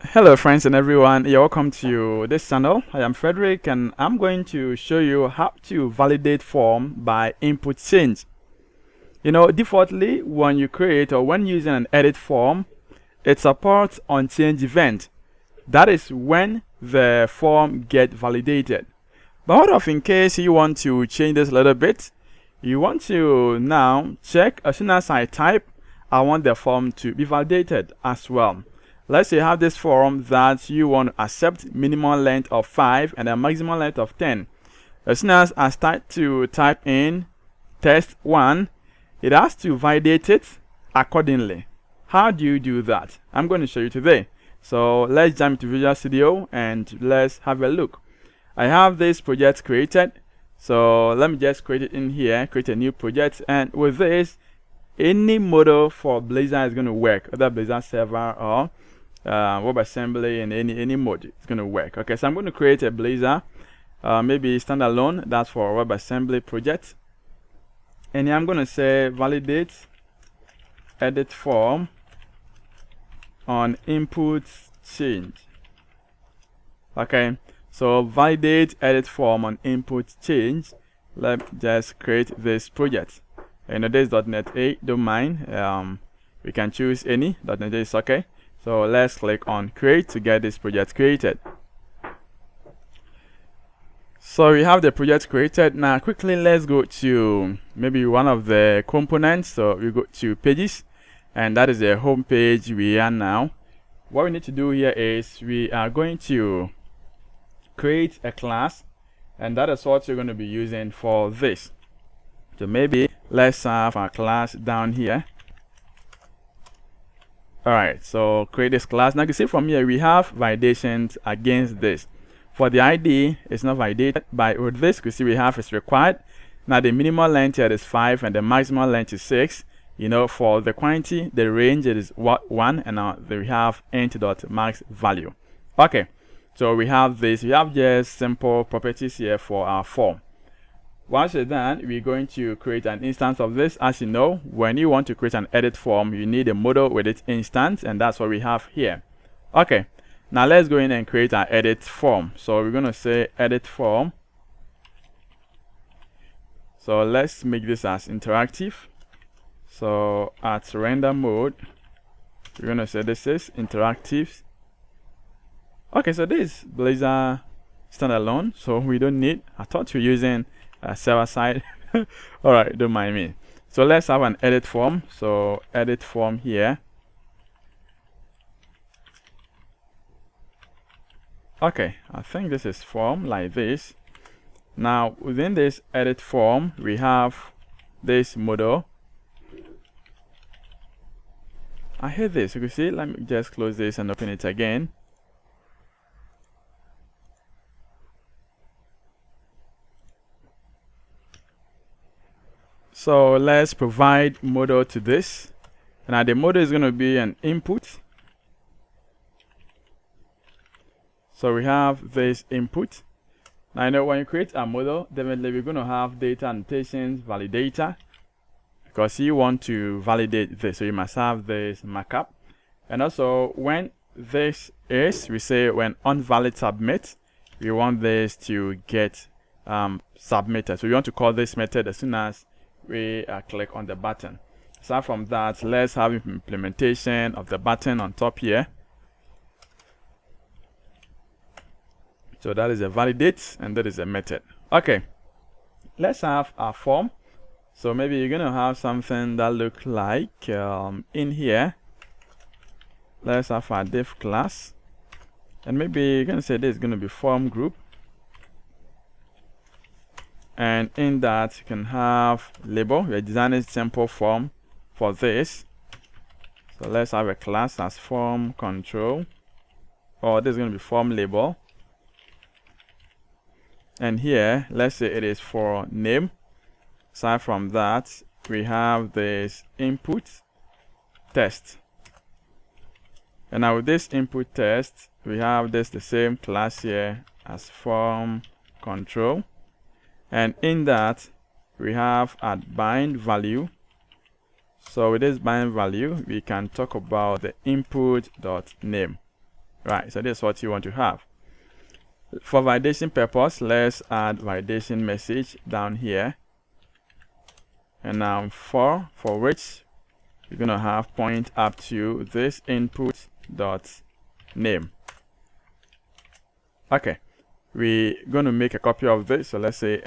Hello friends and everyone, you're welcome to this channel. I am Frederick and I'm going to show you how to validate form by InputChange. Defaultly when you create or when using an edit form, it supports onChange event. That is when the form gets validated. But what if in case you want to change this a little bit, you want to now check as soon as I type, I want the form to be validated as well. Let's say you have this form that you want to accept minimum length of 5 and a maximum length of 10. As soon as I start to type in test 1, it has to validate it accordingly. How do you do that? I'm going to show you today. So let's jump into Visual Studio and let's have a look. I have this project created. So let me just create it in here, create a new project, and with this, any model for Blazor is going to work, whether Blazor server or WebAssembly and any mode is going to work. Okay, so I'm going to create a Blazor, maybe standalone, that's for WebAssembly project, and here I'm going to say validate edit form on InputChange. Okay, so validate edit form on InputChange. Let's just create this project. This .NET 8 domain. We can choose any. .NET 8 is okay. So let's click on create to get this project created. So we have the project created. Now quickly let's go to maybe one of the components. So we go to pages, and that is the home page we are now. What we need to do here is we are going to create a class, and that is what you're going to be using for this. So maybe let's have our class down here. Alright, so create this class. Now you can see from here we have validations against this. For the ID, it's not validated, but with this, you can see we have is required. Now the minimum length here is 5 and the maximum length is 6. For the quantity, the range it is 1, and now we have int.max value. Okay, so we have this. We have just simple properties here for our form. Once you're done, we're going to create an instance of this. As you know, when you want to create an edit form, you need a model with its instance, and that's what we have here. Okay, now let's go in and create an edit form. So we're going to say edit form. So let's make this as interactive. So at render mode, we're going to say this is interactive. Okay, so this is Blazor standalone, so we don't need. I thought you're using server side. All right, don't mind me. So let's have an edit form. So edit form here. Okay, I think this is form like this. Now within this edit form, we have this model. I hate this. You can see. Let me just close this and open it again. So let's provide model to this. Now the model is going to be an input. So we have this input. Now I know when you create a model, definitely we're going to have data annotations, validator, because you want to validate this. So you must have this markup. And also when this is, we say when onValid submit, we want this to get submitted. So we want to call this method as soon as we click on the button. Aside from that, let's have implementation of the button on top here. So that is a validate and that is a method. Okay, let's have our form. So maybe you're gonna have something that look like in here. Let's have our div class, and maybe you're gonna say this is gonna be form group. And in that you can have label. We're designing simple form for this. So let's have a class as form control, or this is going to be form label. And here let's say it is for name. Aside from that, we have this input test, and now with this input test we have this the same class here as form control. And in that we have at bind value. So with this bind value, we can talk about the input.name. right? So this is what you want to have. For validation purpose, let's add validation message down here, and now for which you're gonna have point up to this input dot name. Okay, we're gonna make a copy of this. So let's say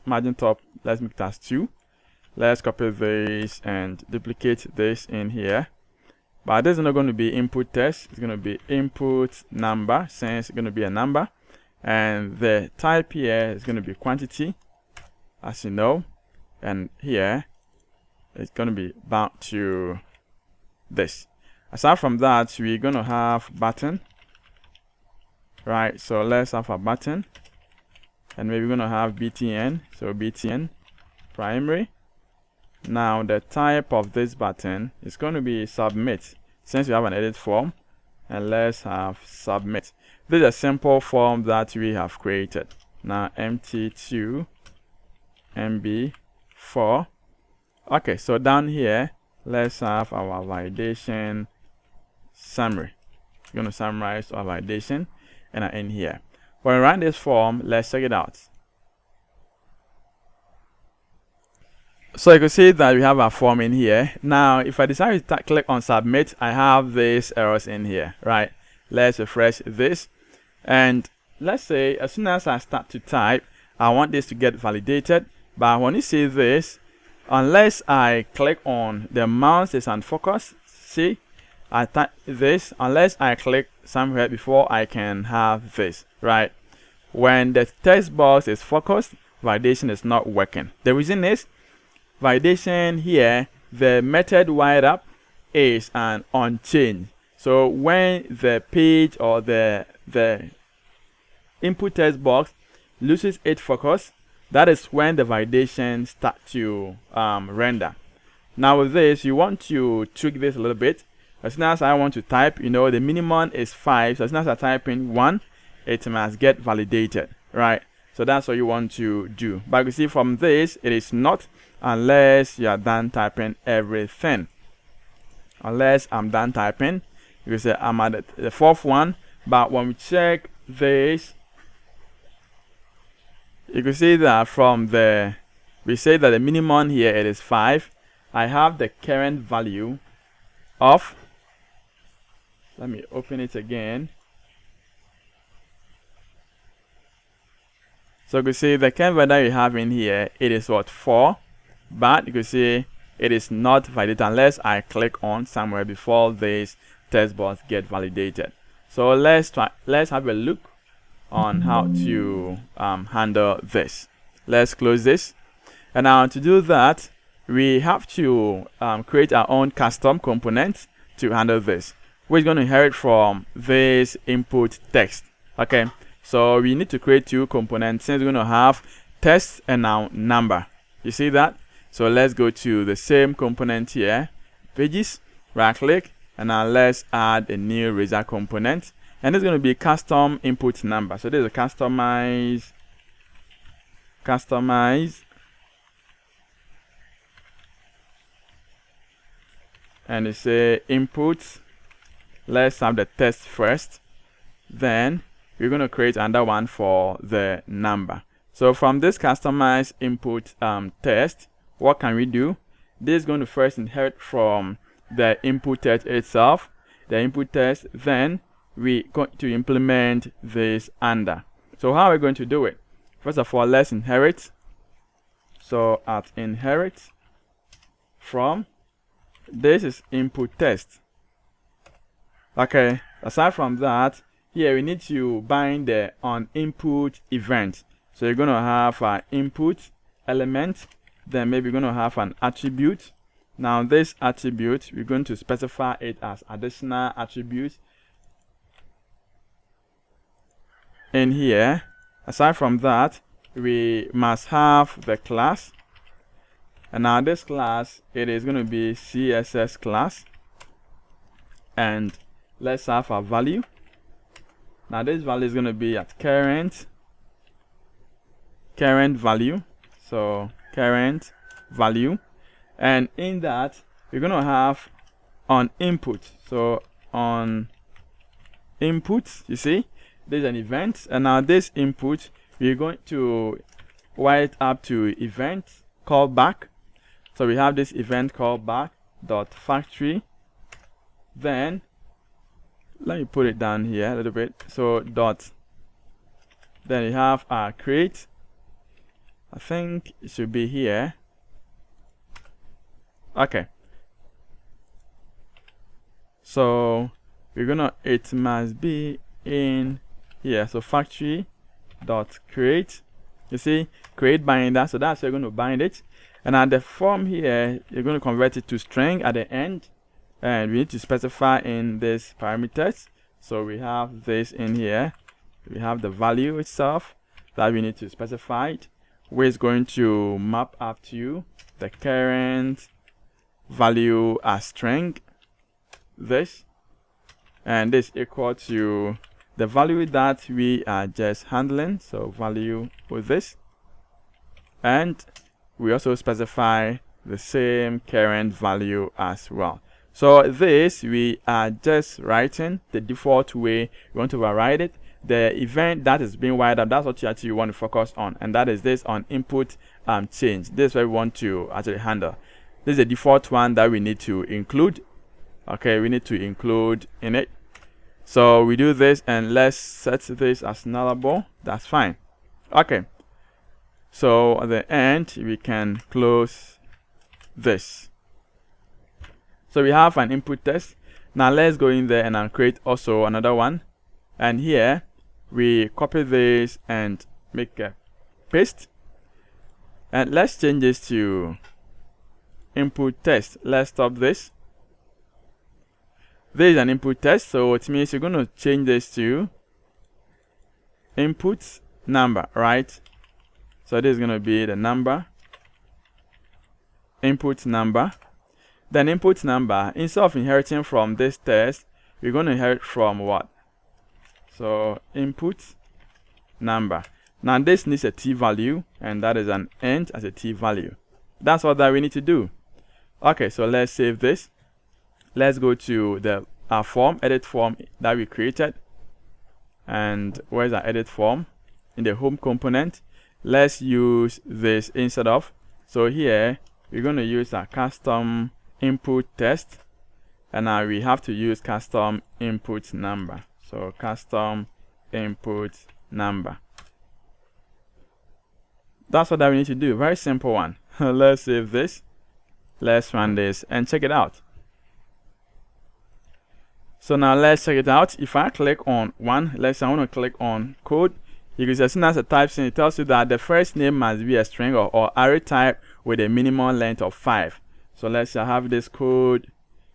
margin top, let's make it as 2. Let's copy this and duplicate this in here. But this is not going to be input test, it's going to be input number, since it's going to be a number. And the type here is going to be quantity, as you know. And here it's going to be bound to this. Aside from that, we're going to have button, right? So let's have a button, and maybe we're going to have btn. So btn primary. Now the type of this button is going to be submit, since we have an edit form, and let's have submit. This is a simple form that we have created. Now mt2 mb4. Okay, so down here let's have our validation summary. We're going to summarize our validation and in here. When we run this form, let's check it out. So you can see that we have a form in here. Now if I decide to click on submit, I have these errors in here, right? Let's refresh this, and let's say as soon as I start to type, I want this to get validated. But when you see this, unless I click on the mouse is unfocused, see, I type this, unless I click somewhere before I can have this, right? When the text box is focused, validation is not working. The reason is validation here, the method wired up is an onChange. So when the page or the input text box loses its focus, that is when the validation start to render. Now with this, you want to tweak this a little bit. As soon as I want to type, you know, the minimum is 5. So as soon as I type in 1, it must get validated, right? So that's what you want to do. But you see from this, it is not, unless you are done typing everything. Unless I'm done typing, you can say I'm at the 4th one. But when we check this, you can see that from the, we say that the minimum here it is 5. I have the current value of, let me open it again. So you can see the current value that you have in here, it is what, 4. But you can see it is not validated unless I click on somewhere before this text box get validated. So let's have a look on how to handle this. Let's close this, and now to do that, we have to create our own custom component to handle this. We're going to inherit from this input text. Okay, so we need to create 2 components, since we're going to have text and now number. You see that? So let's go to the same component here, pages, right click, and now let's add a new result component, and it's going to be custom input number. So there's a customize, and it's a input. Let's have the text first, then we're going to create another one for the number. So from this customize input text, what can we do? This is going to first inherit from the input text itself, the input text, then we're going to implement this under. So how are we going to do it? First of all, let's inherit. So at inherit from, this is input text. Okay, aside from that, here we need to bind the on input event. So you're going to have an input element, then maybe you're going to have an attribute. Now this attribute, we're going to specify it as additional attribute in here. Aside from that, we must have the class, and now this class, it is going to be CSS class, and let's have a value. Now this value is going to be at current value. So current value, and in that we're going to have on input. So on input. You see, there's an event, and now this input we're going to wire it up to event callback. So we have this event callback dot factory. Then let me put it down here a little bit. So dot. Then you have our create. I think it should be here. Okay. So it must be in here. So factory dot create. You see, create binder. So that's how you're going to bind it. And at the form here, you're going to convert it to string at the end. And we need to specify in this parameters. So we have this in here. We have the value itself that we need to specify it, which is going to map up to the current value as string, this, and this equal to the value that we are just handling. So value with this, and we also specify the same current value as well. So this we are just writing the default way we want to override it. The event that is being wired up, that's what you actually want to focus on, and that is this on input change. This is what we want to actually handle. This is the default one that we need to include. Okay, we need to include in it. So we do this, and let's set this as nullable. That's fine. Okay, so at the end we can close this. So we have an input test. Now let's go in there and I'll create also another one, and here we copy this and make a paste, and let's change this to input test. Let's stop this. There is an input test, so it means you're going to change this to input number, right? So this is going to be the number, input number. Then input number, instead of inheriting from this test, we're going to inherit from what? So input number. Now this needs a t value, and that is an int as a t value. That's what that we need to do. Okay, so let's save this. Let's go to the form, edit form that we created. And where's our edit form? In the home component. Let's use this instead of. So here we're going to use a custom input test, and now we have to use custom input number. So custom input number. That's what that we need to do. Very simple one. Let's save this. Let's run this and check it out. So now let's check it out. If I click on one, let's say I want to click on code, you can see as soon as it types in, it tells you that the first name must be a string or array type with a minimum length of 5. So let's say I have this code.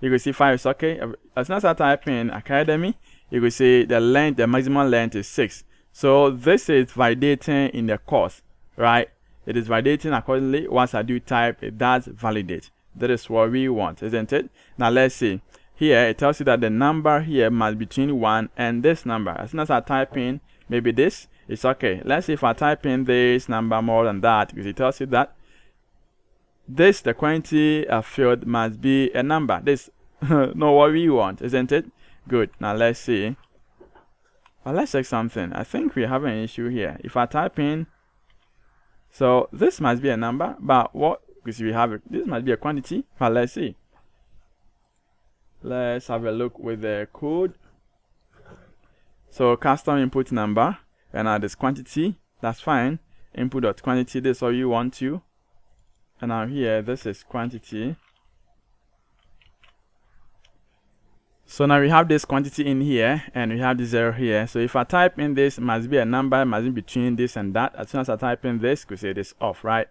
You can see 5 is okay. As soon as I type in academy, you can see the length, the maximum length is 6. So this is validating in the course, right? It is validating accordingly. Once I do type, it does validate. That is what we want, isn't it? Now let's see. Here it tells you that the number here must be between 1 and this number. As soon as I type in maybe this, it's okay. Let's see if I type in this number more than that, because it tells you that this, the quantity field must be a number. This not what we want, isn't it? Good. Now let's see. Well, let's check something. I think we have an issue here. If I type in, so this must be a number, but what? Because we have it, this must be a quantity. But let's see. Let's have a look with the code. So custom input number, and now this quantity. That's fine. Input.quantity. This is all you want to. And now here, this is quantity. So now we have this quantity in here, and we have the 0 here. So if I type in this, it must be a number, it must be between this and that. As soon as I type in this, you could say this off, right?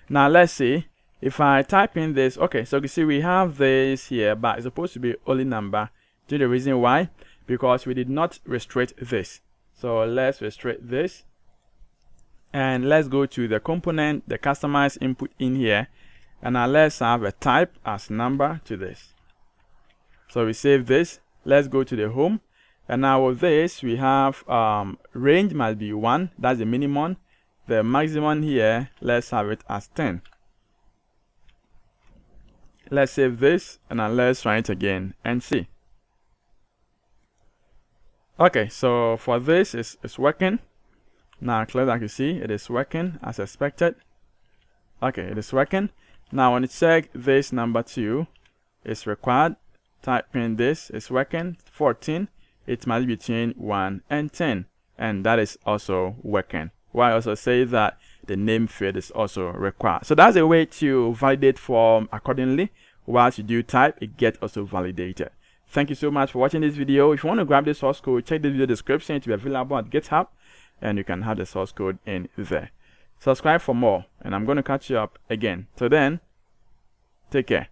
Now let's see. If I type in this, okay, so you see we have this here, but it's supposed to be only number. Do the reason why? Because we did not restrict this. So let's restrict this. And let's go to the component, the customized input in here. And now let's have a type as number to this. So we save this. Let's go to the home. And now with this, we have range must be 1. That's the minimum. The maximum here, let's have it as 10. Let's save this, and now let's run it again and see. Okay, so for this, it's working. Now clear, like you see, it is working as expected. Okay, it is working. Now when you check this number 2 is required, type in this, it's working. 14, it must be between 1 and 10, and that is also working. Why also say that the name field is also required. So that's a way to validate form accordingly. Whilst you do type, it gets also validated. Thank you so much for watching this video. If you want to grab the source code, check the video description. It will be available at GitHub, and you can have the source code in there. Subscribe for more, and I'm going to catch you up again. Till then, take care.